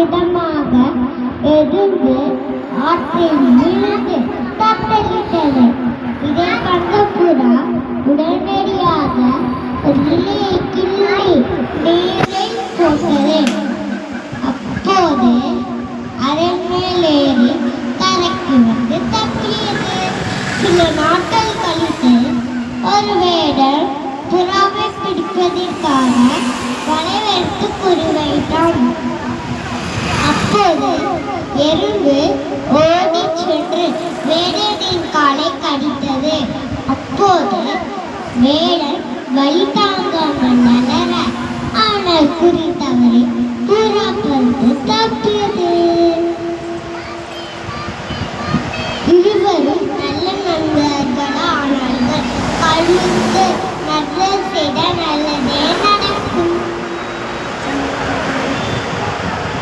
விதமாக எறும்பு ஆற்றில் விழுந்து தத்தளித்தது. இதை கண்ட புறா உடனடியாக ஒரு இலையை கிள்ளி நீரை போட்டது. அப்போது அதன் மேலேறி கரைக்கு வந்து தப்பியது. சில நாட்கள் கழித்து ஒரு வேடர் புறாவை பிடிப்பதற்காக வலைவெடுத்து குறிவைத்தான். அப்போது எறும்பு ஓடி சென்று வேடரின் காலை கடித்தது. அப்போது வேடர் வலி தாங்காமல் நலர ஆனால் குறி தவறி